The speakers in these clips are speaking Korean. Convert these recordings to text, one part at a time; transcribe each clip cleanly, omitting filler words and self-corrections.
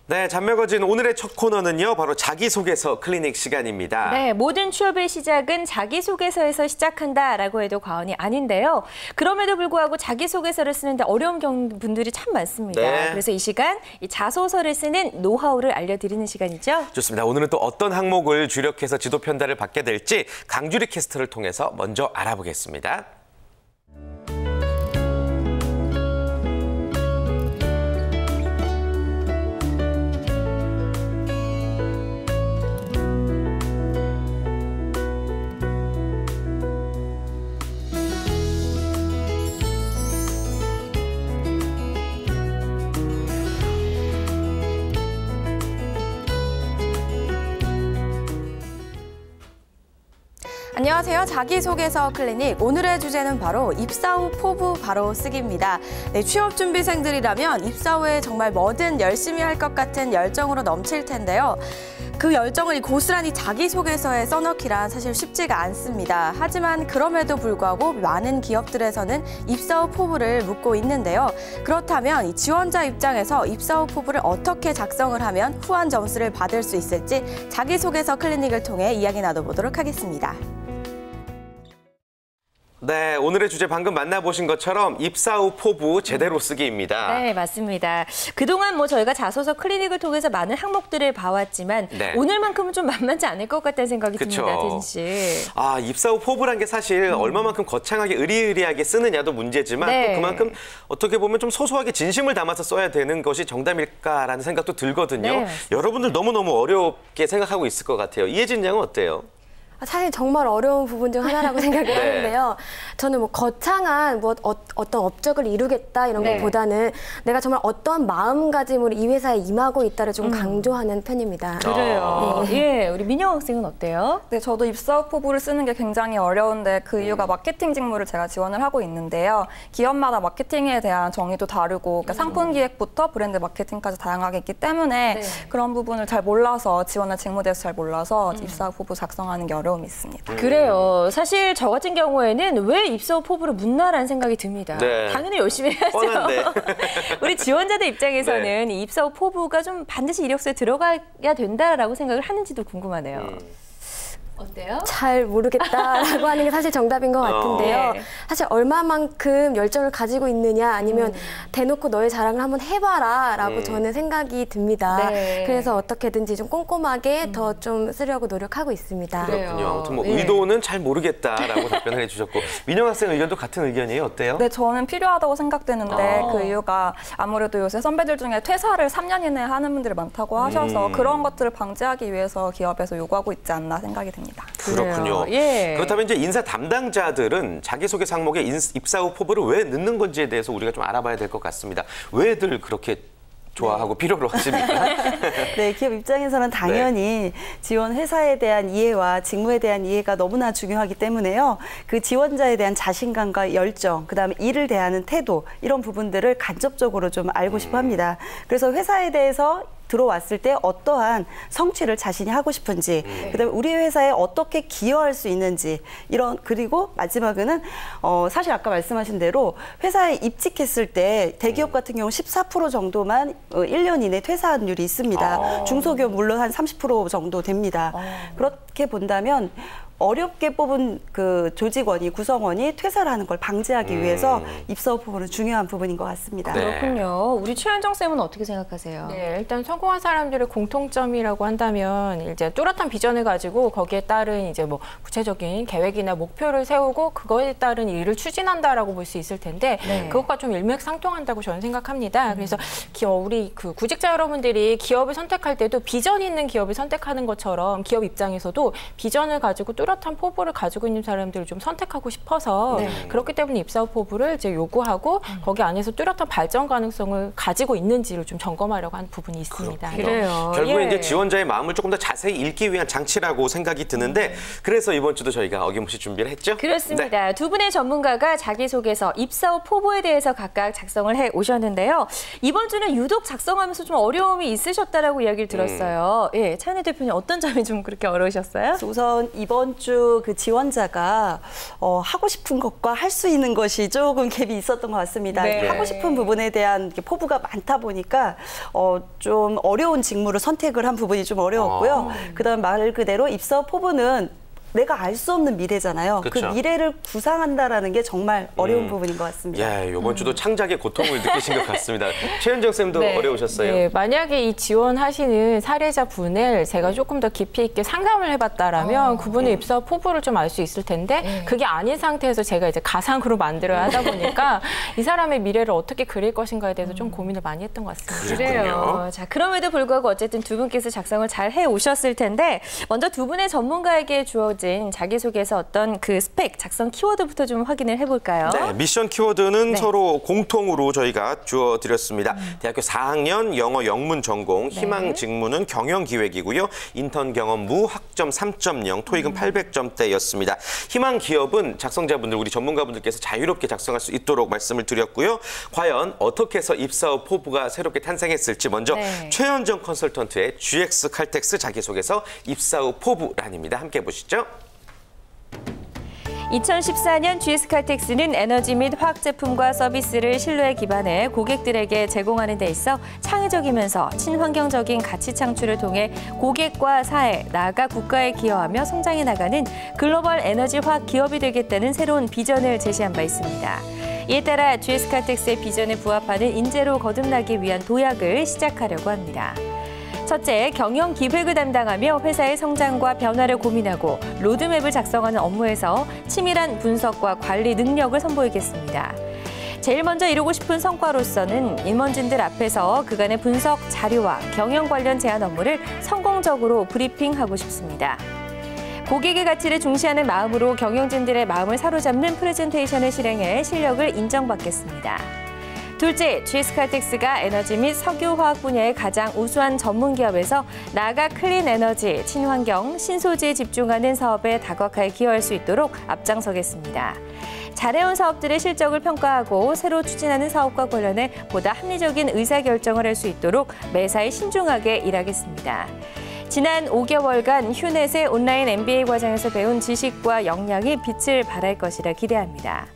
네, 잔매거진 오늘의 첫 코너는요, 바로 자기소개서 클리닉 시간입니다. 네, 모든 취업의 시작은 자기소개서에서 시작한다라고 해도 과언이 아닌데요. 그럼에도 불구하고 자기소개서를 쓰는데 어려운 분들이 참 많습니다. 네. 그래서 이 시간 이 자소서를 쓰는 노하우를 알려드리는 시간이죠. 좋습니다. 오늘은 또 어떤 항목을 주력해서 지도 편달을 받게 될지 강주리 캐스터를 통해서 먼저 알아보겠습니다. 안녕하세요. 자기소개서 클리닉. 오늘의 주제는 바로 입사 후 포부 바로 쓰기입니다. 네, 취업준비생들이라면 입사 후에 정말 뭐든 열심히 할 것 같은 열정으로 넘칠 텐데요. 그 열정을 고스란히 자기소개서에 써넣기란 사실 쉽지가 않습니다. 하지만 그럼에도 불구하고 많은 기업들에서는 입사 후 포부를 묻고 있는데요. 그렇다면 이 지원자 입장에서 입사 후 포부를 어떻게 작성을 하면 후한 점수를 받을 수 있을지 자기소개서 클리닉을 통해 이야기 나눠보도록 하겠습니다. 네, 오늘의 주제 방금 만나보신 것처럼 입사 후 포부 제대로 쓰기입니다. 네, 맞습니다. 그동안 저희가 자소서 클리닉을 통해서 많은 항목들을 봐왔지만 네. 오늘만큼은 좀 만만치 않을 것 같다는 생각이 듭니다, 태진 씨. 아, 입사 후 포부란 게 사실 얼마만큼 거창하게 의리의리하게 쓰느냐도 문제지만 네. 또 그만큼 어떻게 보면 좀 소소하게 진심을 담아서 써야 되는 것이 정답일까라는 생각도 들거든요. 네. 여러분들 너무너무 어렵게 생각하고 있을 것 같아요. 이혜진 양은 어때요? 사실 정말 어려운 부분 중 하나라고 생각을 하는데요. 저는 거창한 어떤 업적을 이루겠다 이런 네. 것보다는 내가 정말 어떤 마음가짐으로 이 회사에 임하고 있다를 좀 강조하는 편입니다. 그래요. 예, 우리 민영 학생은 어때요? 네, 저도 입사 후 포부를 쓰는 게 굉장히 어려운데 그 이유가 마케팅 직무를 제가 지원을 하고 있는데요. 기업마다 마케팅에 대한 정의도 다르고 그러니까 상품 기획부터 브랜드 마케팅까지 다양하게 있기 때문에 그런 부분을 잘 몰라서 지원할 직무에 대해서 잘 몰라서 입사 후 포부 작성하는 게 어려움이 있습니다. 그래요. 사실 저 같은 경우에는 왜 입사 후 포부를 묻나라는 생각이 듭니다. 네. 당연히 열심히 해야죠. 뻔한데. 우리 지원자들 입장에서는 네. 이 입사 후 포부가 좀 반드시 이력서에 들어가야 된다라고 생각을 하는지도 궁금하네요. 어때요? 잘 모르겠다라고 하는 게 사실 정답인 것 같은데요. 네. 사실 얼마만큼 열정을 가지고 있느냐 아니면 대놓고 너의 자랑을 한번 해봐라 라고 저는 생각이 듭니다. 네. 그래서 어떻게든지 좀 꼼꼼하게 더 좀 쓰려고 노력하고 있습니다. 그래요. 그렇군요. 아무튼 예. 의도는 잘 모르겠다라고 답변을 해주셨고 민영 학생 의견도 같은 의견이에요. 어때요? 네, 저는 필요하다고 생각되는데 그 이유가 아무래도 요새 선배들 중에 퇴사를 3년 이내에 하는 분들이 많다고 하셔서 그런 것들을 방지하기 위해서 기업에서 요구하고 있지 않나 생각이 듭니다. 그렇군요. 예. 그렇다면 이제 인사 담당자들은 자기소개 상목에 입사 후 포부를 왜 넣는 건지에 대해서 우리가 좀 알아봐야 될 것 같습니다. 왜들 그렇게 좋아하고 필요로 하십니까? 네, 기업 입장에서는 당연히 지원 회사에 대한 이해와 직무에 대한 이해가 너무나 중요하기 때문에요. 그 지원자에 대한 자신감과 열정, 그다음에 일을 대하는 태도 이런 부분들을 간접적으로 좀 알고 싶어 합니다. 그래서 회사에 대해서 들어왔을 때 어떠한 성취를 자신이 하고 싶은지, 그다음에 우리 회사에 어떻게 기여할 수 있는지 이런 그리고 마지막에는 사실 아까 말씀하신 대로 회사에 입직했을 때 대기업 같은 경우 14% 정도만 1년 이내 퇴사율이 있습니다. 중소기업 물론 한 30% 정도 됩니다. 그렇게 본다면 어렵게 뽑은 그 조직원이 구성원이 퇴사를 하는 걸 방지하기 위해서 입사 후 포부는 중요한 부분인 것 같습니다. 네. 그렇군요. 우리 최현정 쌤은 어떻게 생각하세요? 네, 일단 성공한 사람들의 공통점이라고 한다면 이제 뚜렷한 비전을 가지고 거기에 따른 이제 구체적인 계획이나 목표를 세우고 그거에 따른 일을 추진한다라고 볼 수 있을 텐데 그것과 좀 일맥상통한다고 저는 생각합니다. 그래서 우리 그 구직자 여러분들이 기업을 선택할 때도 비전 있는 기업을 선택하는 것처럼 기업 입장에서도 비전을 가지고 뚜렷한 포부를 가지고 있는 사람들을 좀 선택하고 싶어서 그렇기 때문에 입사 후 포부를 이제 요구하고 거기 안에서 뚜렷한 발전 가능성을 가지고 있는지를 좀 점검하려고 하는 부분이 있습니다. 그래요. 결국에 예. 이제 지원자의 마음을 조금 더 자세히 읽기 위한 장치라고 생각이 드는데 그래서 이번 주도 저희가 어김없이 준비를 했죠? 그렇습니다. 두 분의 전문가가 자기소개서, 입사 후 포부에 대해서 각각 작성을 해 오셨는데요. 이번 주는 유독 작성하면서 좀 어려움이 있으셨다라고 이야기를 들었어요. 예, 차은혜 대표님 어떤 점이 좀 그렇게 어려우셨어요? 우선 이번 이번 주 그 지원자가 하고 싶은 것과 할 수 있는 것이 조금 갭이 있었던 것 같습니다. 네. 하고 싶은 부분에 대한 포부가 많다 보니까 좀 어려운 직무를 선택을 한 부분이 좀 어려웠고요. 그다음 말 그대로 입사 후 포부는 내가 알 수 없는 미래잖아요. 그쵸. 그 미래를 구상한다라는 게 정말 어려운 부분인 것 같습니다. 예, 이번 주도 창작의 고통을 느끼신 것 같습니다. 최현정 쌤도 네. 어려우셨어요? 네, 만약에 이 지원하시는 사례자분을 제가 조금 더 깊이 있게 상담을 해봤다라면 그분의 입사 포부를 좀 알 수 있을 텐데 그게 아닌 상태에서 제가 이제 가상으로 만들어야 하다 보니까 이 사람의 미래를 어떻게 그릴 것인가에 대해서 좀 고민을 많이 했던 것 같습니다. 그래요. 자, 그럼에도 불구하고 어쨌든 두 분께서 작성을 잘 해오셨을 텐데 먼저 두 분의 전문가에게 주어진 자기소개에서 어떤 그 스펙, 작성 키워드부터 좀 확인을 해볼까요? 네, 미션 키워드는 네. 서로 공통으로 저희가 주어드렸습니다. 대학교 4학년 영어 영문 전공, 희망 직무는 경영기획이고요. 인턴 경험 무 학점 3.0, 토익은 800점대였습니다. 희망 기업은 작성자분들, 우리 전문가분들께서 자유롭게 작성할 수 있도록 말씀을 드렸고요. 과연 어떻게 해서 입사 후 포부가 새롭게 탄생했을지 먼저 네. 최현정 컨설턴트의 GX 칼텍스 자기소개서 입사 후 포부란입니다. 함께 보시죠. 2014년 GS칼텍스는 에너지 및 화학 제품과 서비스를 신뢰에 기반해 고객들에게 제공하는 데 있어 창의적이면서 친환경적인 가치 창출을 통해 고객과 사회, 나아가 국가에 기여하며 성장해 나가는 글로벌 에너지 화학 기업이 되겠다는 새로운 비전을 제시한 바 있습니다. 이에 따라 GS칼텍스의 비전에 부합하는 인재로 거듭나기 위한 도약을 시작하려고 합니다. 첫째, 경영 기획을 담당하며 회사의 성장과 변화를 고민하고 로드맵을 작성하는 업무에서 치밀한 분석과 관리 능력을 선보이겠습니다. 제일 먼저 이루고 싶은 성과로서는 임원진들 앞에서 그간의 분석 자료와 경영 관련 제안 업무를 성공적으로 브리핑하고 싶습니다. 고객의 가치를 중시하는 마음으로 경영진들의 마음을 사로잡는 프레젠테이션을 실행해 실력을 인정받겠습니다. 둘째, GS칼텍스가 에너지 및 석유화학 분야의 가장 우수한 전문기업에서 나아가 클린 에너지, 친환경, 신소재에 집중하는 사업에 다각하게 기여할 수 있도록 앞장서겠습니다. 잘해온 사업들의 실적을 평가하고 새로 추진하는 사업과 관련해 보다 합리적인 의사결정을 할 수 있도록 매사에 신중하게 일하겠습니다. 지난 5개월간 휴넷의 온라인 MBA 과정에서 배운 지식과 역량이 빛을 발할 것이라 기대합니다.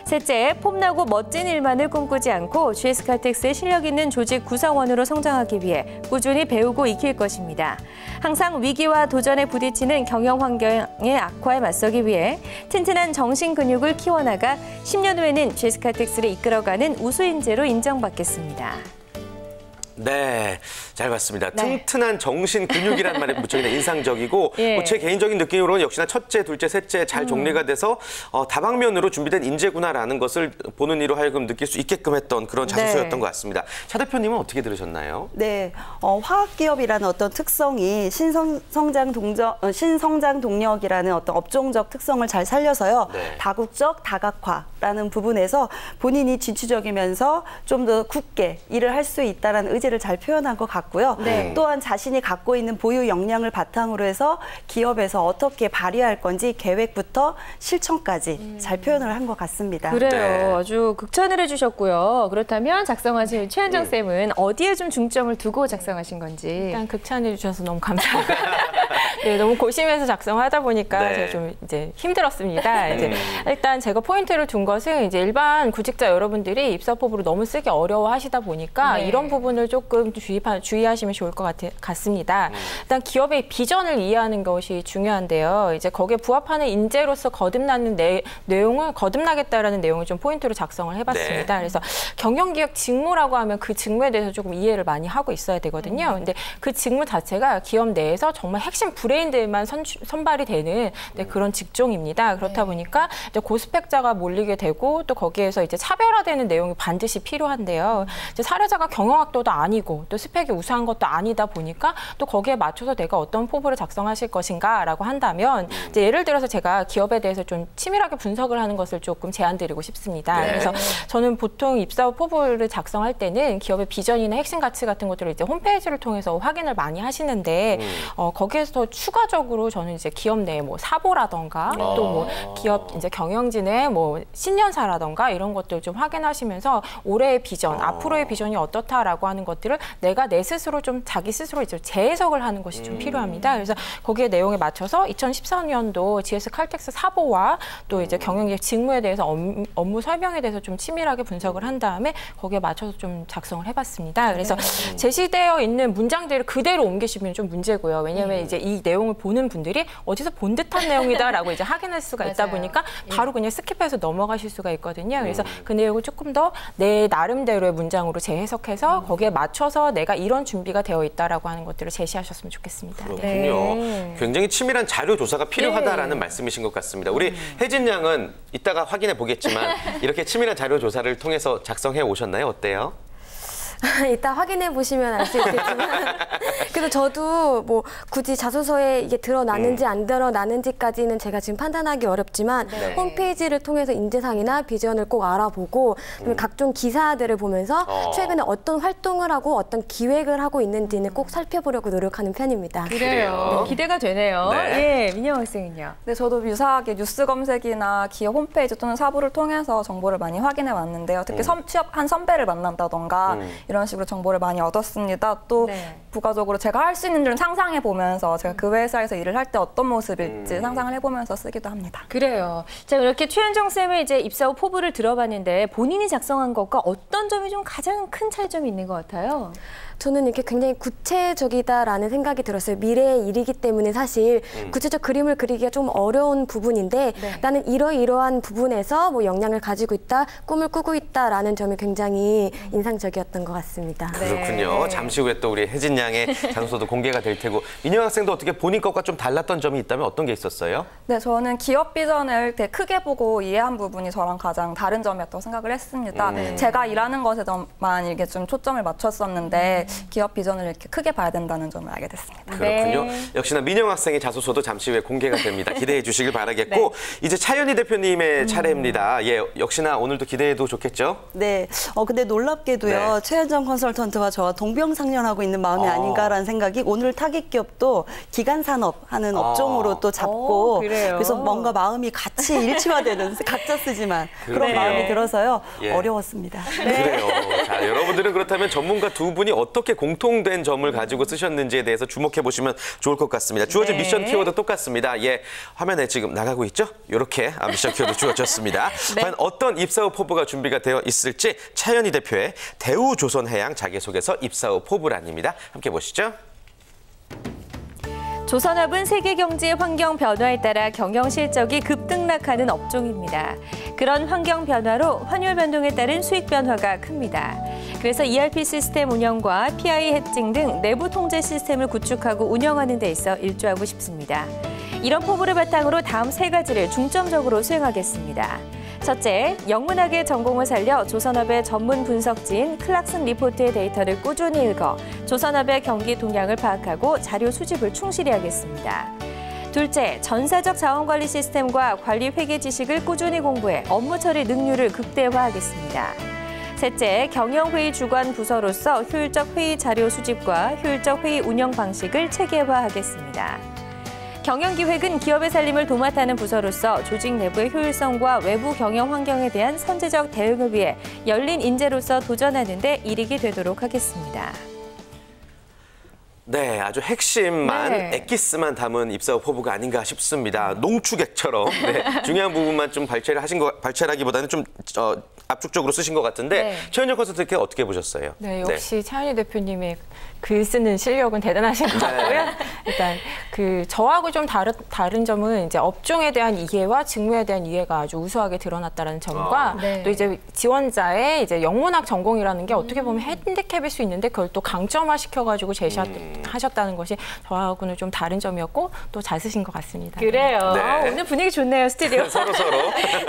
셋째, 폼나고 멋진 일만을 꿈꾸지 않고 GS칼텍스의 실력 있는 조직 구성원으로 성장하기 위해 꾸준히 배우고 익힐 것입니다. 항상 위기와 도전에 부딪히는 경영 환경의 악화에 맞서기 위해 튼튼한 정신 근육을 키워나가 10년 후에는 GS칼텍스를 이끌어가는 우수 인재로 인정받겠습니다. 네, 잘 봤습니다. 네. 튼튼한 정신 근육이라는 말이 무척이나 인상적이고 예. 뭐제 개인적인 느낌으로는 역시나 첫째, 둘째, 셋째 잘 정리가 돼서 다방면으로 준비된 인재구나라는 것을 보는 이로 하여금 느낄 수 있게끔 했던 그런 자소서였던 것 같습니다. 차 대표님은 어떻게 들으셨나요? 네, 화학기업이라는 어떤 특성이 신성장 동력이라는 어떤 업종적 특성을 잘 살려서요. 네. 다국적 다각화라는 부분에서 본인이 진취적이면서 좀 더 굳게 일을 할 수 있다는 의지를 잘 표현한 것 같고요. 네. 또한 자신이 갖고 있는 보유 역량을 바탕으로 해서 기업에서 어떻게 발휘할 건지 계획부터 실천까지 잘 표현을 한 것 같습니다. 그래요. 네. 아주 극찬을 해주셨고요. 그렇다면 작성하신 최현정 쌤은 어디에 좀 중점을 두고 작성하신 건지. 일단 극찬해 주셔서 너무 감사합니다. 네, 너무 고심해서 작성하다 보니까 네. 제가 좀 이제 힘들었습니다. 이제 일단 제가 포인트를 둔 것은 이제 일반 구직자 여러분들이 입사 포부를 너무 쓰기 어려워하시다 보니까 네. 이런 부분을 조금 주의하시면 좋을 것 같습니다. 일단 기업의 비전을 이해하는 것이 중요한데요. 이제 거기에 부합하는 인재로서 거듭나는 거듭나겠다라는 내용을 좀 포인트로 작성을 해봤습니다. 네. 그래서 경영기획 직무라고 하면 그 직무에 대해서 조금 이해를 많이 하고 있어야 되거든요. 근데 그 직무 자체가 기업 내에서 정말 핵심 브레인들만 선발이 되는 그런 직종입니다. 그렇다 보니까 이제 고스펙자가 몰리게 되고 또 거기에서 이제 차별화되는 내용이 반드시 필요한데요. 이제 사례자가 경영학도도 아니고 또 스펙이 우수한 것도 아니다 보니까 또 거기에 맞춰서 내가 어떤 포부를 작성하실 것인가라고 한다면 이제 예를 들어서 제가 기업에 대해서 좀 치밀하게 분석을 하는 것을 조금 제안드리고 싶습니다. 네. 그래서 저는 보통 입사 후 포부를 작성할 때는 기업의 비전이나 핵심 가치 같은 것들을 이제 홈페이지를 통해서 확인을 많이 하시는데 거기에서 추가적으로 저는 이제 기업 내 뭐 사보라던가 또 뭐 기업 이제 경영진의 뭐 신년사라던가 이런 것들 좀 확인하시면서 올해의 비전, 앞으로의 비전이 어떻다라고 하는 것들을 내가 내 스스로 좀 자기 스스로 이제 재해석을 하는 것이 좀 필요합니다. 그래서 거기에 내용에 맞춰서 2014년도 GS 칼텍스 사보와 또 이제 경영기획 직무에 대해서 업무 설명에 대해서 좀 치밀하게 분석을 한 다음에 거기에 맞춰서 좀 작성을 해봤습니다. 그래서 제시되어 있는 문장들을 그대로 옮기시면 좀 문제고요. 왜냐하면 이제 이 내용을 보는 분들이 어디서 본 듯한 내용이다라고 이제 확인할 수가 있다 보니까 바로 그냥 스킵해서 넘어가실 수가 있거든요. 그래서 그 내용을 조금 더 내 나름대로의 문장으로 재해석해서 거기에 맞춰서 내가 이런 준비가 되어 있다라고 하는 것들을 제시하셨으면 좋겠습니다. 그렇군요. 네. 굉장히 치밀한 자료 조사가 필요하다라는 말씀이신 것 같습니다. 우리 혜진 양은 이따가 확인해 보겠지만 이렇게 치밀한 자료 조사를 통해서 작성해 오셨나요? 어때요? 이따 확인해 보시면 알 수 있겠지만 그래도 저도 뭐 굳이 자소서에 이게 드러나는지 안 드러나는지까지는 제가 지금 판단하기 어렵지만 홈페이지를 통해서 인재상이나 비전을 꼭 알아보고 각종 기사들을 보면서 최근에 어떤 활동을 하고 어떤 기획을 하고 있는지는 꼭 살펴보려고 노력하는 편입니다. 그래요. 기대가 되네요. 예, 민영 학생은요? 네, 저도 유사하게 뉴스 검색이나 기업 홈페이지 또는 사보를 통해서 정보를 많이 확인해 왔는데요. 특히 취업한 선배를 만난다던가 이런 식으로 정보를 많이 얻었습니다. 또 부가적으로 제가 할 수 있는 줄 상상해 보면서 제가 그 회사에서 일을 할 때 어떤 모습일지 상상을 해보면서 쓰기도 합니다. 그래요. 자, 이렇게 최현정 쌤의 이제 입사 후 포부를 들어봤는데 본인이 작성한 것과 어떤 점이 좀 가장 큰 차이점이 있는 것 같아요? 저는 이렇게 굉장히 구체적이다라는 생각이 들었어요. 미래의 일이기 때문에 사실 구체적 그림을 그리기가 좀 어려운 부분인데 나는 이러이러한 부분에서 뭐 역량을 가지고 있다, 꿈을 꾸고 있다라는 점이 굉장히 인상적이었던 것 같습니다. 그렇군요. 잠시 후에 또 우리 혜진 양의 장소도 공개가 될 테고 민영 학생도 어떻게 본인 것과 좀 달랐던 점이 있다면 어떤 게 있었어요? 네, 저는 기업 비전을 되게 크게 보고 이해한 부분이 저랑 가장 다른 점이었다고 생각을 했습니다. 제가 일하는 것에만 이게 좀 초점을 맞췄었는데 기업 비전을 이렇게 크게 봐야 된다는 점을 알게 됐습니다. 그렇군요. 역시나 민영 학생의 자소서도 잠시 후에 공개가 됩니다. 기대해 주시길 바라겠고 이제 차연희 대표님의 차례입니다. 예, 역시나 오늘도 기대해도 좋겠죠? 네. 근데 놀랍게도요. 최현정 컨설턴트와 저와 동병상련하고 있는 마음이 아닌가라는 생각이 오늘 타깃 기업도 기간산업 하는 업종으로 또 잡고 그래서 뭔가 마음이 같이 일치화되는 각자 쓰지만 그런 마음이 들어서요. 어려웠습니다. 그래요. 자, 여러분들은 그렇다면 전문가 두 분이 어떻게 공통된 점을 가지고 쓰셨는지에 대해서 주목해 보시면 좋을 것 같습니다. 주어진 미션 키워드 똑같습니다. 예, 화면에 지금 나가고 있죠? 이렇게 미션 키워드 주어졌습니다. 과연 어떤 입사 후 포부가 준비가 되어 있을지 차연희 대표의 대우조선해양 자기소개서 입사 후 포부란입니다. 함께 보시죠. 조선업은 세계 경제의 환경 변화에 따라 경영 실적이 급등락하는 업종입니다. 그런 환경 변화로 환율 변동에 따른 수익 변화가 큽니다. 그래서 ERP 시스템 운영과 PI 해칭 등 내부 통제 시스템을 구축하고 운영하는 데 있어 일조하고 싶습니다. 이런 포부를 바탕으로 다음 세 가지를 중점적으로 수행하겠습니다. 첫째, 영문학의 전공을 살려 조선업의 전문 분석지인 클락슨 리포트의 데이터를 꾸준히 읽어 조선업의 경기 동향을 파악하고 자료 수집을 충실히 하겠습니다. 둘째, 전사적 자원관리 시스템과 관리 회계 지식을 꾸준히 공부해 업무 처리 능률을 극대화하겠습니다. 셋째, 경영회의 주관 부서로서 효율적 회의 자료 수집과 효율적 회의 운영 방식을 체계화하겠습니다. 경영기획은 기업의 살림을 도맡아는 부서로서 조직 내부의 효율성과 외부 경영 환경에 대한 선제적 대응을 위해 열린 인재로서 도전하는 데 이익이 되도록 하겠습니다. 네, 아주 핵심만, 엑기스만 담은 입사 후 포부가 아닌가 싶습니다. 농축액처럼 중요한 부분만 좀 발췌하기보다는 좀 압축적으로 쓰신 것 같은데 최현정 컨설턴트 어떻게 보셨어요? 네, 역시 차연희 대표님의 글 쓰는 실력은 대단하신 것 같고요. 일단 저하고 좀 다른 점은 이제 업종에 대한 이해와 직무에 대한 이해가 아주 우수하게 드러났다는 점과 또 이제 지원자의 이제 영문학 전공이라는 게 어떻게 보면 핸디캡일 수 있는데 그걸 또 강점화 시켜가지고 제시하셨다는 것이 저하고는 좀 다른 점이었고 또 잘 쓰신 것 같습니다. 그래요. 오늘 분위기 좋네요, 스튜디오. 서로.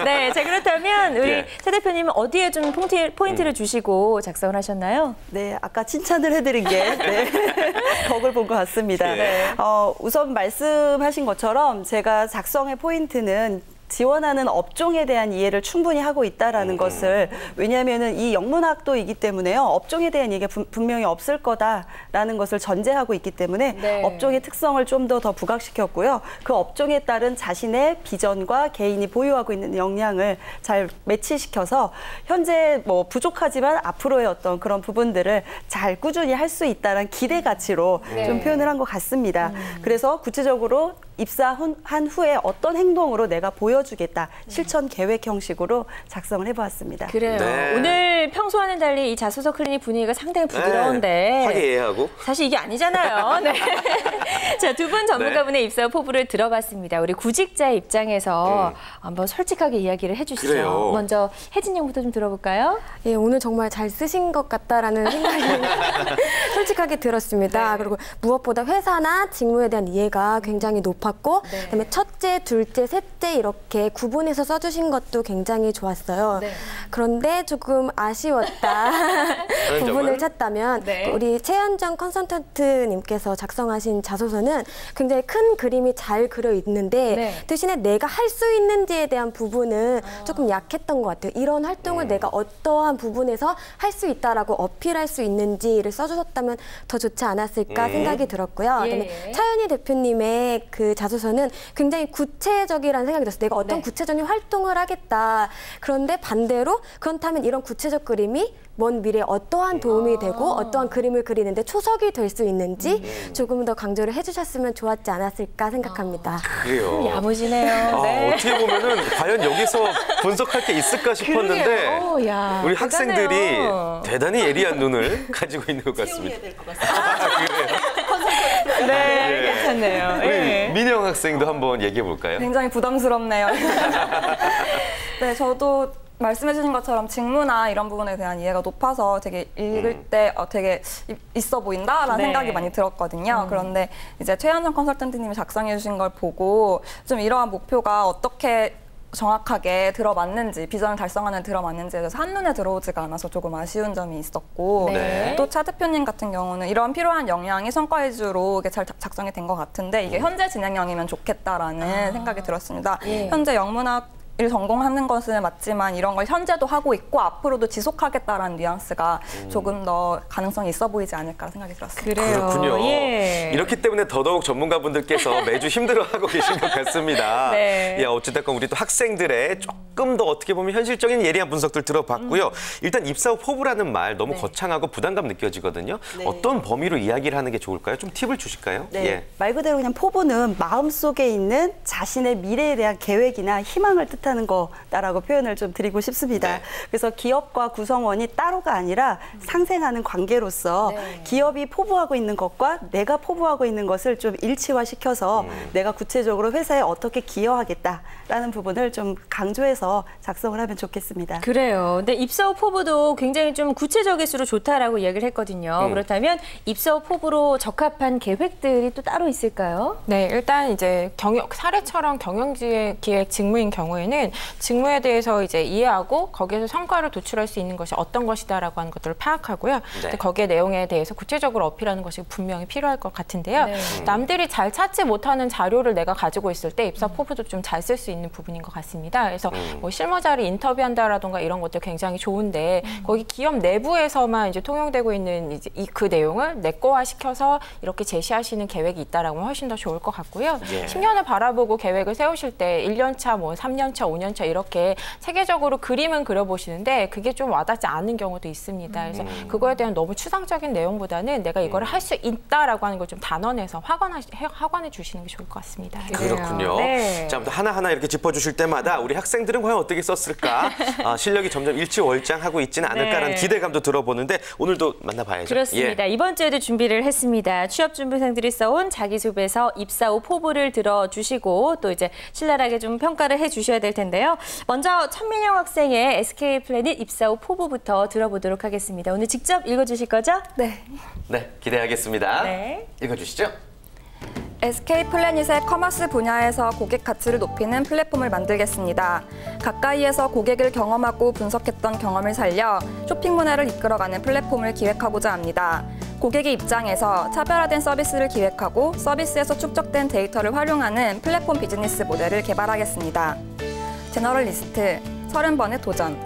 네, 자 그렇다면 우리 차 대표님은 어디에 좀 포인트를 주시고 작성을 하셨나요? 네, 아까 칭찬을 해드린 게 덕을 본 것 같습니다. 우선 말씀하신 것처럼 제가 작성의 포인트는 지원하는 업종에 대한 이해를 충분히 하고 있다라는 것을 왜냐하면은 이 영문학도이기 때문에요. 업종에 대한 이해가 분명히 없을 거다라는 것을 전제하고 있기 때문에 네. 업종의 특성을 좀 더 부각시켰고요. 그 업종에 따른 자신의 비전과 개인이 보유하고 있는 역량을 잘 매치시켜서 현재 뭐 부족하지만 앞으로의 어떤 그런 부분들을 잘 꾸준히 할 수 있다는 기대 가치로 좀 표현을 한 것 같습니다. 그래서 구체적으로 입사한 후에 어떤 행동으로 내가 보여주겠다. 실천 계획 형식으로 작성을 해보았습니다. 그래요. 네. 오늘 평소와는 달리 이 자소서 클리닉 분위기가 상당히 부드러운데 화기애애하고. 사실 이게 아니잖아요. 네. 자, 두 분 전문가분의 입사 포부를 들어봤습니다. 우리 구직자의 입장에서 한번 솔직하게 이야기를 해주시죠. 그래요. 먼저 혜진 양부터 좀 들어볼까요? 예, 오늘 정말 잘 쓰신 것 같다라는 생각이 솔직하게 들었습니다. 그리고 무엇보다 회사나 직무에 대한 이해가 굉장히 높았고 그다음에 첫째, 둘째, 셋째 이렇게 구분해서 써주신 것도 굉장히 좋았어요. 그런데 조금 아쉬웠다 부분을 찾다면 우리 최현정 컨설턴트님께서 작성하신 자소서는 굉장히 큰 그림이 잘 그려 있는데 대신에 내가 할 수 있는지에 대한 부분은 조금 약했던 것 같아요. 이런 활동을 내가 어떠한 부분에서 할 수 있다라고 어필할 수 있는지를 써주셨다면 더 좋지 않았을까 생각이 들었고요. 그다음에 차윤희 대표님의 그 자소서는 굉장히 구체적이라는 생각이 들었어요. 내가 어떤 구체적인 활동을 하겠다. 그런데 반대로 그렇다면 이런 구체적 그림이 먼 미래에 어떠한 도움이 되고 어떠한 그림을 그리는데 초석이 될 수 있는지 조금 더 강조를 해주셨으면 좋았지 않았을까 생각합니다. 그래요. 야무지네요. 네. 어떻게 보면은 과연 여기서 분석할 게 있을까 싶었는데 우리 학생들이 대단해요. 대단히 예리한 눈을 가지고 있는 것 같습니다. 네, 괜찮네요. 우리 민영 학생도 한번 얘기해 볼까요? 굉장히 부담스럽네요. 네, 저도 말씀해주신 것처럼 직무나 이런 부분에 대한 이해가 높아서 되게 읽을 때 되게 있어 보인다라는 생각이 많이 들었거든요. 그런데 이제 최현정 컨설턴트님이 작성해주신 걸 보고 좀 이러한 목표가 어떻게 정확하게 들어맞는지, 비전을 달성하는 데 들어맞는지에 대해서 한눈에 들어오지가 않아서 조금 아쉬운 점이 있었고 또 차 대표님 같은 경우는 이런 필요한 역량이 성과 위주로 이게 잘 작성이 된 것 같은데 이게 현재 진행형이면 좋겠다라는 생각이 들었습니다. 현재 영문학 일 전공하는 것은 맞지만 이런 걸 현재도 하고 있고 앞으로도 지속하겠다라는 뉘앙스가 조금 더 가능성이 있어 보이지 않을까 생각이 들었습니다. 그렇군요. 이렇기 때문에 더더욱 전문가분들께서 매주 힘들어하고 계신 것 같습니다. 어찌됐건 우리 또 학생들의 조금 더 어떻게 보면 현실적인 예리한 분석들 들어봤고요. 일단 입사 후 포부라는 말 너무 거창하고 부담감 느껴지거든요. 어떤 범위로 이야기를 하는 게 좋을까요? 좀 팁을 주실까요? 말 그대로 그냥 포부는 마음속에 있는 자신의 미래에 대한 계획이나 희망을 뜻하는 거다라고 표현을 좀 드리고 싶습니다. 그래서 기업과 구성원이 따로가 아니라 상생하는 관계로서 기업이 포부하고 있는 것과 내가 포부하고 있는 것을 좀 일치화시켜서 내가 구체적으로 회사에 어떻게 기여하겠다라는 부분을 좀 강조해서 작성을 하면 좋겠습니다. 그래요. 근데 입사 후 포부도 굉장히 좀 구체적일수록 좋다라고 이야기를 했거든요. 그렇다면 입사 후 포부로 적합한 계획들이 또 따로 있을까요? 네, 일단 이제 사례처럼 경영기획 직무인 경우에는 직무에 대해서 이제 이해하고 거기에서 성과를 도출할 수 있는 것이 어떤 것이다라고 하는 것들을 파악하고요. 거기에 내용에 대해서 구체적으로 어필하는 것이 분명히 필요할 것 같은데요. 남들이 잘 찾지 못하는 자료를 내가 가지고 있을 때 입사 포부도 좀 잘 쓸 수 있는 부분인 것 같습니다. 그래서 뭐 실무 자리 인터뷰한다라던가 이런 것들 굉장히 좋은데 거기 기업 내부에서만 이제 통용되고 있는 이제 그 내용을 내거화 시켜서 이렇게 제시하시는 계획이 있다라고 하면 훨씬 더 좋을 것 같고요. 10년을 바라보고 계획을 세우실 때 1년 차, 뭐 3년 차, 5년 차 이렇게 세계적으로 그림은 그려보시는데 그게 좀 와닿지 않는 경우도 있습니다. 그래서 그거에 대한 너무 추상적인 내용보다는 내가 이거를 할 수 있다라고 하는 걸 좀 단언해서 확언해 주시는 게 좋을 것 같습니다. 그렇군요. 자, 아무튼 하나하나 이렇게 짚어주실 때마다 우리 학생들은 과연 어떻게 썼을까? 실력이 점점 일치월장하고 있지는 않을까라는 기대감도 들어보는데 오늘도 만나봐야죠. 그렇습니다. 이번 주에도 준비를 했습니다. 취업준비생들이 써온 자기소개서 입사 후 포부를 들어주시고 또 이제 신랄하게 좀 평가를 해주셔야 될 텐데요. 먼저 천민영 학생의 SK플래닛 입사 후 포부부터 들어보도록 하겠습니다. 오늘 직접 읽어주실 거죠? 네, 기대하겠습니다. 읽어주시죠. SK플래닛의 커머스 분야에서 고객 가치를 높이는 플랫폼을 만들겠습니다. 가까이에서 고객을 경험하고 분석했던 경험을 살려 쇼핑 문화를 이끌어가는 플랫폼을 기획하고자 합니다. 고객의 입장에서 차별화된 서비스를 기획하고 서비스에서 축적된 데이터를 활용하는 플랫폼 비즈니스 모델을 개발하겠습니다. 제너럴리스트, 30번의 도전,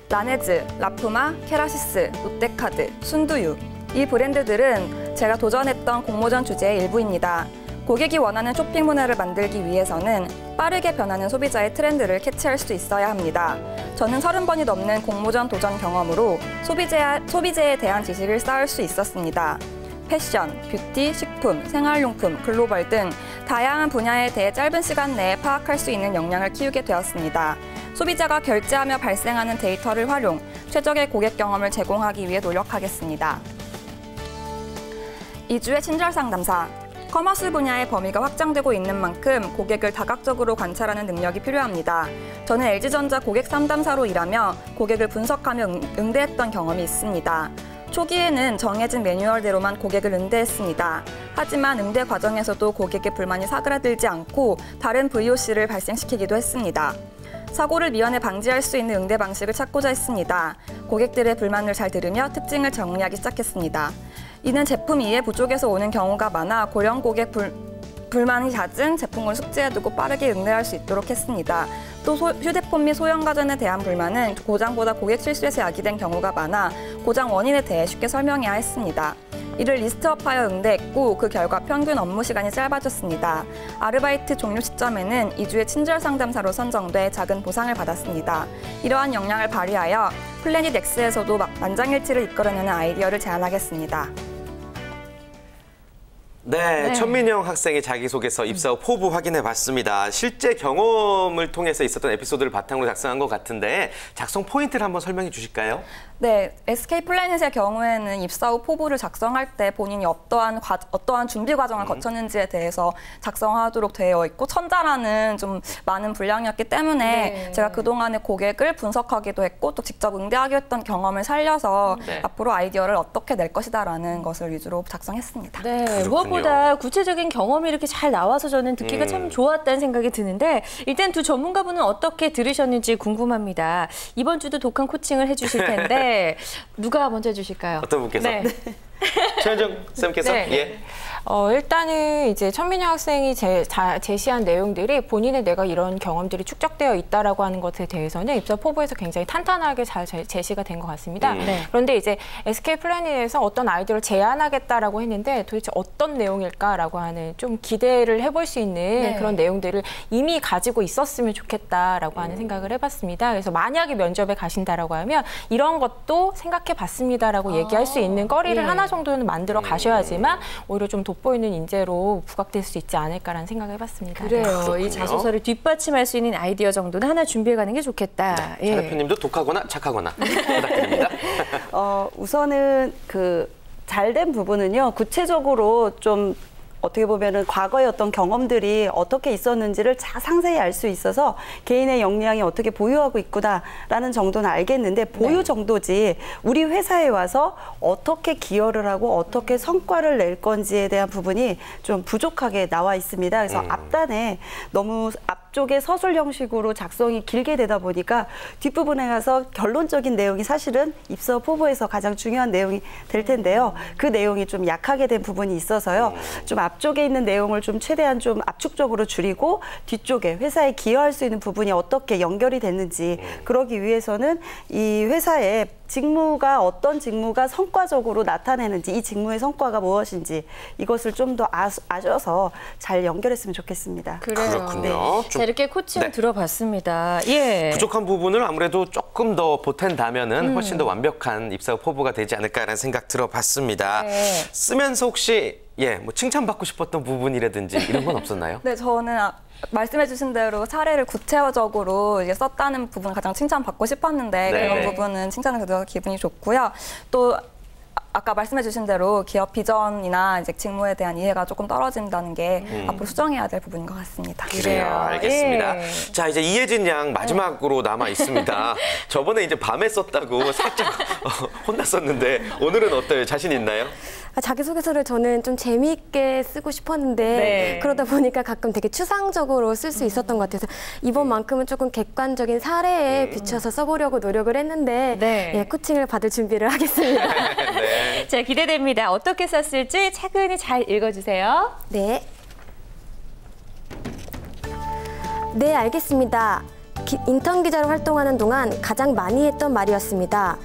라네즈, 라프마, 케라시스, 롯데카드, 순두유. 이 브랜드들은 제가 도전했던 공모전 주제의 일부입니다. 고객이 원하는 쇼핑 문화를 만들기 위해서는 빠르게 변하는 소비자의 트렌드를 캐치할 수 있어야 합니다. 저는 30번이 넘는 공모전 도전 경험으로 소비재에 대한 지식을 쌓을 수 있었습니다. 패션, 뷰티, 식품, 생활용품, 글로벌 등 다양한 분야에 대해 짧은 시간 내에 파악할 수 있는 역량을 키우게 되었습니다. 소비자가 결제하며 발생하는 데이터를 활용, 최적의 고객 경험을 제공하기 위해 노력하겠습니다. 2주의 친절 상담사. 커머스 분야의 범위가 확장되고 있는 만큼 고객을 다각적으로 관찰하는 능력이 필요합니다. 저는 LG전자 고객 상담사로 일하며 고객을 분석하며 응대했던 경험이 있습니다. 초기에는 정해진 매뉴얼대로만 고객을 응대했습니다. 하지만 응대 과정에서도 고객의 불만이 사그라들지 않고 다른 VOC를 발생시키기도 했습니다. 사고를 미연에 방지할 수 있는 응대 방식을 찾고자 했습니다. 고객들의 불만을 잘 들으며 특징을 정리하기 시작했습니다. 이는 제품 이해 부족에서 오는 경우가 많아 고령 고객 불만이 잦은 제품을 숙지해두고 빠르게 응대할 수 있도록 했습니다. 또 휴대폰 및 소형 가전에 대한 불만은 고장보다 고객 실수에서 야기된 경우가 많아 고장 원인에 대해 쉽게 설명해야 했습니다. 이를 리스트업하여 응대했고 그 결과 평균 업무 시간이 짧아졌습니다. 아르바이트 종료 시점에는 2주의 친절 상담사로 선정돼 작은 보상을 받았습니다. 이러한 역량을 발휘하여 플래닛 X에서도 만장일치를 이끌어내는 아이디어를 제안하겠습니다. 네, 천민영 학생의 자기소개서 입사 후 포부 확인해봤습니다. 실제 경험을 통해서 있었던 에피소드를 바탕으로 작성한 것 같은데 작성 포인트를 한번 설명해 주실까요? 네, SK플래닛의 경우에는 입사 후 포부를 작성할 때 본인이 어떠한 준비 과정을 거쳤는지에 대해서 작성하도록 되어 있고 천자라는 좀 많은 분량이었기 때문에 제가 그동안의 고객을 분석하기도 했고 또 직접 응대하기도 했던 경험을 살려서 앞으로 아이디어를 어떻게 낼 것이다라는 것을 위주로 작성했습니다. 네, 무엇보다 구체적인 경험이 이렇게 잘 나와서 저는 듣기가 참 좋았다는 생각이 드는데 일단 두 전문가분은 어떻게 들으셨는지 궁금합니다. 이번 주도 독한 코칭을 해주실 텐데 누가 먼저 해주실까요? 어떤 분께서? 네. 최현정 쌤께서? 네. 예. 일단은 이제 천민영 학생이 제시한 내용들이 본인의 내가 이런 경험들이 축적되어 있다라고 하는 것에 대해서는 입사 포부에서 굉장히 탄탄하게 잘 제시가 된 것 같습니다. 그런데 이제 SK플래닛에서 어떤 아이디어를 제안하겠다라고 했는데 도대체 어떤 내용일까라고 하는 좀 기대를 해볼 수 있는 그런 내용들을 이미 가지고 있었으면 좋겠다라고 하는 생각을 해봤습니다. 그래서 만약에 면접에 가신다라고 하면 이런 것도 생각해봤습니다라고 얘기할 수 있는 거리를 하나 정도는 만들어 가셔야지만 오히려 좀 돋보이는 인재로 부각될 수 있지 않을까라는 생각을 해봤습니다. 그래요. 이 자소서를 뒷받침할 수 있는 아이디어 정도는 하나 준비해가는 게 좋겠다. 차 대표님도 독하거나 착하거나 부탁드립니다. 우선은 그 잘된 부분은요. 구체적으로 좀 어떻게 보면은 과거의 어떤 경험들이 어떻게 있었는지를 상세히 알 수 있어서 개인의 역량이 어떻게 보유하고 있구나라는 정도는 알겠는데 보유 정도지 우리 회사에 와서 어떻게 기여를 하고 어떻게 성과를 낼 건지에 대한 부분이 좀 부족하게 나와 있습니다. 그래서 앞단에 너무 앞쪽에 서술 형식으로 작성이 길게 되다 보니까 뒷부분에 가서 결론적인 내용이 사실은 입사 포부에서 가장 중요한 내용이 될 텐데요. 그 내용이 좀 약하게 된 부분이 있어서요. 좀 앞쪽에 있는 내용을 좀 최대한 좀 압축적으로 줄이고 뒤쪽에 회사에 기여할 수 있는 부분이 어떻게 연결이 됐는지 그러기 위해서는 이 회사에 직무가 어떤 직무가 성과적으로 나타내는지 이 직무의 성과가 무엇인지 이것을 좀 더 아셔서 잘 연결했으면 좋겠습니다. 그렇군요. 자, 이렇게 코칭 들어봤습니다. 예. 부족한 부분을 아무래도 조금 더 보탠다면은 훨씬 더 완벽한 입사 포부가 되지 않을까라는 생각 들어봤습니다. 쓰면서 혹시 뭐 칭찬받고 싶었던 부분이라든지 이런 건 없었나요? 네, 저는 말씀해주신 대로 사례를 구체적으로 이제 썼다는 부분 가장 칭찬받고 싶었는데 그런 부분은 칭찬을 드려서 기분이 좋고요. 또 아까 말씀해주신 대로 기업 비전이나 이제 직무에 대한 이해가 조금 떨어진다는 게 앞으로 수정해야 될 부분인 것 같습니다. 그래요, 알겠습니다. 자, 이제 이혜진 양 마지막으로 남아 있습니다. 저번에 이제 밤에 썼다고 살짝 혼났었는데 오늘은 어때요? 자신 있나요? 자기소개서를 저는 좀 재미있게 쓰고 싶었는데 그러다 보니까 가끔 되게 추상적으로 쓸 수 있었던 것 같아서 이번만큼은 조금 객관적인 사례에 비춰서 써보려고 노력을 했는데 코칭을 받을 준비를 하겠습니다. 자, 기대됩니다. 어떻게 썼을지 차근히 잘 읽어주세요. 네, 알겠습니다. 인턴 기자로 활동하는 동안 가장 많이 했던 말이었습니다.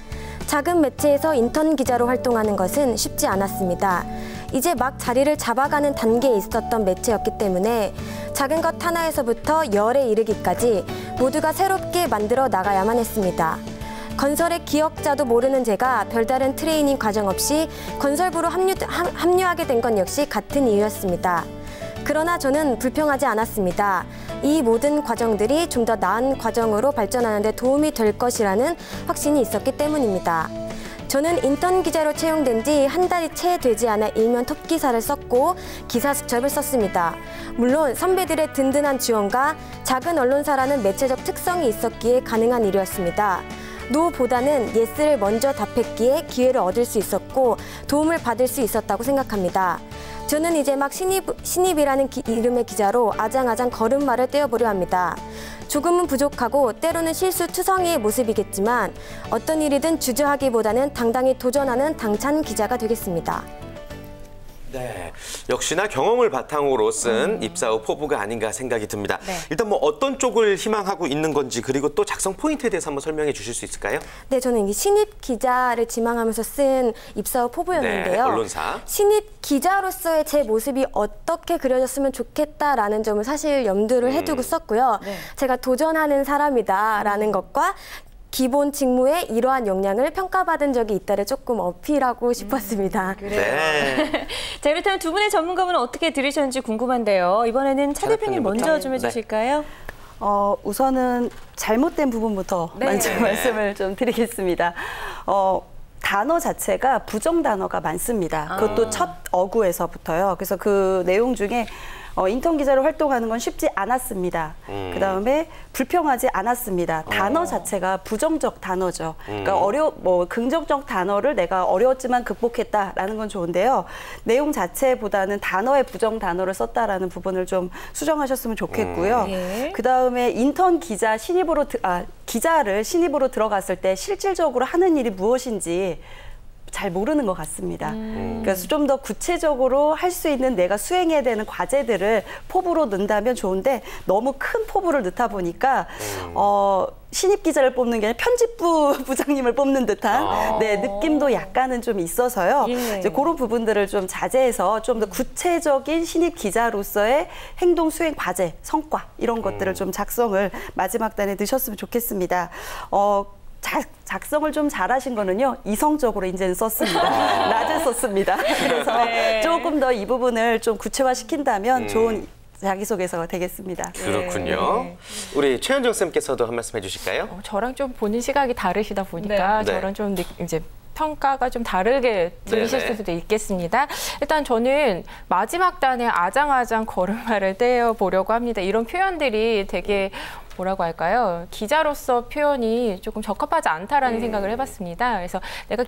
작은 매체에서 인턴 기자로 활동하는 것은 쉽지 않았습니다. 이제 막 자리를 잡아가는 단계에 있었던 매체였기 때문에 작은 것 하나에서부터 열에 이르기까지 모두가 새롭게 만들어 나가야만 했습니다. 건설의 기억자도 모르는 제가 별다른 트레이닝 과정 없이 건설부로 합류하게 된 건 역시 같은 이유였습니다. 그러나 저는 불평하지 않았습니다. 이 모든 과정들이 좀 더 나은 과정으로 발전하는 데 도움이 될 것이라는 확신이 있었기 때문입니다. 저는 인턴 기자로 채용된 지 한 달이 채 되지 않아 일면 톱 기사를 썼고 기사 수첩을 썼습니다. 물론 선배들의 든든한 지원과 작은 언론사라는 매체적 특성이 있었기에 가능한 일이었습니다. 노보다는 예스를 먼저 답했기에 기회를 얻을 수 있었고 도움을 받을 수 있었다고 생각합니다. 저는 이제 막 신입이라는 이름의 기자로 아장아장 걸음마를 떼어보려 합니다. 조금은 부족하고 때로는 실수투성이의 모습이겠지만 어떤 일이든 주저하기보다는 당당히 도전하는 당찬 기자가 되겠습니다. 네, 역시나 경험을 바탕으로 쓴 입사 후 포부가 아닌가 생각이 듭니다. 네. 일단 뭐 어떤 쪽을 희망하고 있는 건지 그리고 또 작성 포인트에 대해서 한번 설명해 주실 수 있을까요? 네, 저는 이 신입 기자를 지망하면서 쓴 입사 후 포부였는데요. 네, 언론사. 신입 기자로서의 제 모습이 어떻게 그려졌으면 좋겠다라는 점을 사실 염두를 해두고 썼고요. 네. 제가 도전하는 사람이다라는 것과 기본 직무에 이러한 역량을 평가받은 적이 있다를 조금 어필하고 싶었습니다. 네. 자, 이렇다면 두 분의 전문가분은 어떻게 들으셨는지 궁금한데요. 이번에는 차 대표님 먼저 좀 해주실까요? 우선은 잘못된 부분부터 먼저 말씀을 좀 드리겠습니다. 단어 자체가 부정 단어가 많습니다. 그것도 첫 어구에서부터요. 그래서 그 내용 중에 인턴 기자로 활동하는 건 쉽지 않았습니다. 그다음에 불평하지 않았습니다. 단어 자체가 부정적 단어죠. 그러니까 긍정적 단어를 내가 어려웠지만 극복했다라는 건 좋은데요. 내용 자체보다는 단어의 부정 단어를 썼다라는 부분을 좀 수정하셨으면 좋겠고요. 예. 그다음에 인턴 기자 기자를 신입으로 들어갔을 때 실질적으로 하는 일이 무엇인지 잘 모르는 것 같습니다. 그래서 좀 더 구체적으로 할 수 있는 내가 수행해야 되는 과제들을 포부로 넣는다면 좋은데 너무 큰 포부를 넣다 보니까 신입 기자를 뽑는 게 아니라 편집부 부장님을 뽑는 듯한 느낌도 약간은 좀 있어서요. 예. 이제 그런 부분들을 좀 자제해서 좀 더 구체적인 신입 기자로서의 행동 수행 과제, 성과 이런 것들을 좀 작성을 마지막 단에 넣으셨으면 좋겠습니다. 작성을 좀 잘하신 거는요. 이성적으로 이제는 썼습니다. 낮에 썼습니다. 그래서 조금 더 이 부분을 좀 구체화시킨다면 좋은 자기소개서가 되겠습니다. 그렇군요. 네. 우리 최현정 쌤께서도 한 말씀 해주실까요? 저랑 좀 보는 시각이 다르시다 보니까 네. 저랑 좀 이제 평가가 좀 다르게 들리실 네네. 수도 있겠습니다. 일단 저는 마지막 단에 아장아장 걸음마를 떼어보려고 합니다. 이런 표현들이 되게 뭐라고 할까요? 기자로서 표현이 조금 적합하지 않다라는 생각을 해봤습니다. 그래서 내가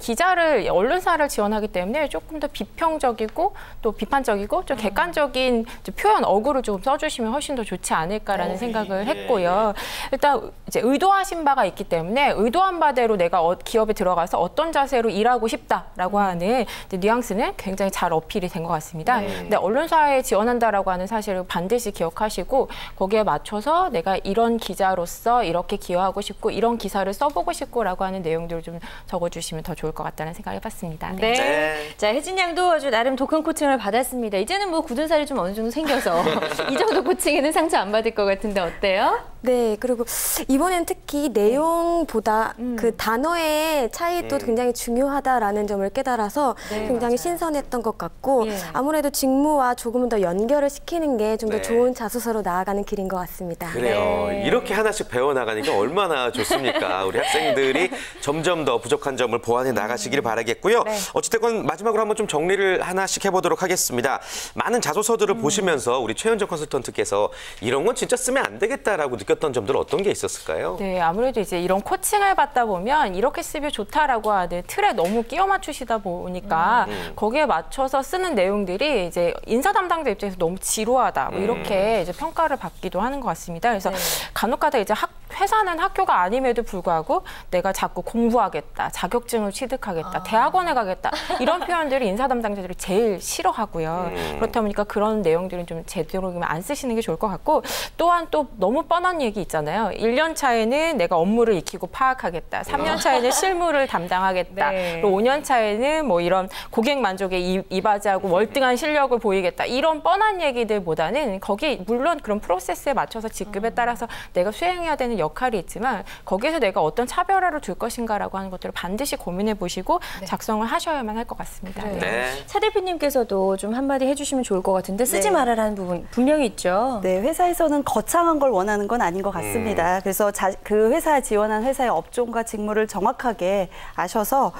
언론사를 지원하기 때문에 조금 더 비평적이고 또 비판적이고 좀 객관적인 표현 어구를 조금 써주시면 훨씬 더 좋지 않을까라는 생각을 했고요. 일단 이제 의도하신 바가 있기 때문에 의도한 바대로 내가 기업에 들어가서 어떤 자세로 일하고 싶다라고 하는 이제 뉘앙스는 굉장히 잘 어필이 된 것 같습니다. 근데 언론사에 지원한다라고 하는 사실을 반드시 기억하시고 거기에 맞춰서 내가 이런 기자로서 이렇게 기여하고 싶고 이런 기사를 써보고 싶고라고 하는 내용들을 좀 적어주시면 더 좋을 것 같다는 생각을 해봤습니다. 네. 네. 자, 혜진 양도 아주 나름 독한 코칭을 받았습니다. 이제는 뭐 굳은 살이 좀 어느 정도 생겨서 이 정도 코칭에는 상처 안 받을 것 같은데 어때요? 네, 그리고 이번엔 특히 내용보다 그 단어의 차이도 굉장히 중요하다라는 점을 깨달아서 굉장히 신선했던 것 같고 아무래도 직무와 조금 더 연결을 시키는 게 좀 더 좋은 자소서로 나아가는 길인 것 같습니다. 그래요. 이렇게 하나씩 배워나가니까 얼마나 좋습니까? 우리 학생들이 점점 더 부족한 점을 보완해 나가시기를 바라겠고요. 어찌됐건 마지막으로 한번 좀 정리를 하나씩 해보도록 하겠습니다. 많은 자소서들을 보시면서 우리 최현정 컨설턴트께서 이런 건 진짜 쓰면 안 되겠다라고 느꼈던 점들 어떤 게 있었을까요? 네, 아무래도 이제 이런 코칭을 받다 보면 이렇게 쓰면 좋다라고 하는 틀에 너무 끼워 맞추시다 보니까 거기에 맞춰서 쓰는 내용들이 이제 인사 담당자 입장에서 너무 지루하다 뭐 이렇게 이제 평가를 받기도 하는 것 같습니다. 그래서 간혹가다 이제 회사는 학교가 아님에도 불구하고 내가 자꾸 공부하겠다, 자격증을 취득하겠다, 대학원에 가겠다 이런 표현들을 인사 담당자들이 제일 싫어하고요. 그렇다 보니까 그런 내용들은 좀 제대로 안 쓰시는 게 좋을 것 같고 또한 또 너무 뻔한 얘기 있잖아요. 1년 차에는 내가 업무를 익히고 파악하겠다. 3년 차에는 실무를 담당하겠다. 네. 또 5년 차에는 뭐 이런 고객 만족에 이바지하고 월등한 실력을 보이겠다. 이런 뻔한 얘기들보다는 거기 물론 그런 프로세스에 맞춰서 직급에 따라서 내가 수행해야 되는 역할이 있지만 거기에서 내가 어떤 차별화를 둘 것인가라고 하는 것들을 반드시 고민해 보시고 작성을 하셔야만 할 것 같습니다. 네. 차 대표님께서도 좀 한마디 해주시면 좋을 것 같은데 쓰지 말아라는 부분 분명히 있죠. 네, 회사에서는 거창한 걸 원하는 건 아닌 것 같습니다. 그래서 그 회사에 지원한 회사의 업종과 직무를 정확하게 아셔서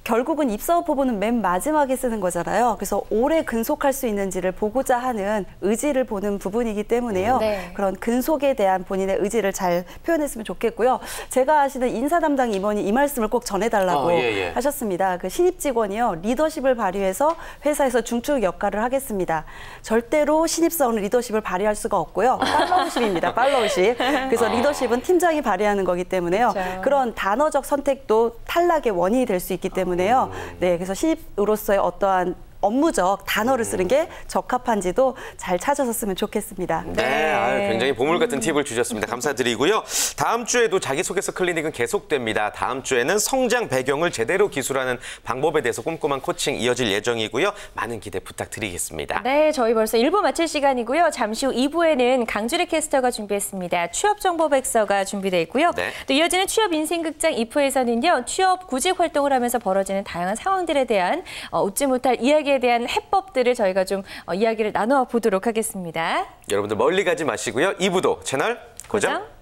결국은 입사 후 포부는 맨 마지막에 쓰는 거잖아요. 그래서 오래 근속할 수 있는지를 보고자 하는 의지를 보는 부분이기 때문에요. 네. 그런 근속에 대한 본인의 의지를 잘 표현했으면 좋겠고요. 제가 아시는 인사 담당 임원이 이 말씀을 꼭 전해달라고 하셨습니다. 그 신입 직원이요. 리더십을 발휘해서 회사에서 중추 역할을 하겠습니다. 절대로 신입사원은 리더십을 발휘할 수가 없고요. 팔로우십입니다. 팔로우십. 그래서 리더십은 팀장이 발휘하는 거기 때문에요. 그렇죠. 그런 단어적 선택도 탈락의 원인이 될 수 있기 때문에요. 네, 그래서 신입으로서의 어떠한 업무적 단어를 쓰는 게 적합한지도 잘 찾아서 쓰면 좋겠습니다. 네, 아유, 굉장히 보물 같은 팁을 주셨습니다. 감사드리고요. 다음 주에도 자기소개서 클리닉은 계속됩니다. 다음 주에는 성장 배경을 제대로 기술하는 방법에 대해서 꼼꼼한 코칭 이어질 예정이고요. 많은 기대 부탁드리겠습니다. 네, 저희 벌써 1부 마칠 시간이고요. 잠시 후 2부에는 강주리 캐스터가 준비했습니다. 취업정보백서가 준비되어 있고요. 네. 또 이어지는 취업인생극장 2부에서는요. 취업 구직 활동을 하면서 벌어지는 다양한 상황들에 대한 웃지 못할 이야기에 대한 해법들을 저희가 좀 이야기를 나눠보도록 하겠습니다. 여러분들 멀리 가지 마시고요. 2부도 채널 고정.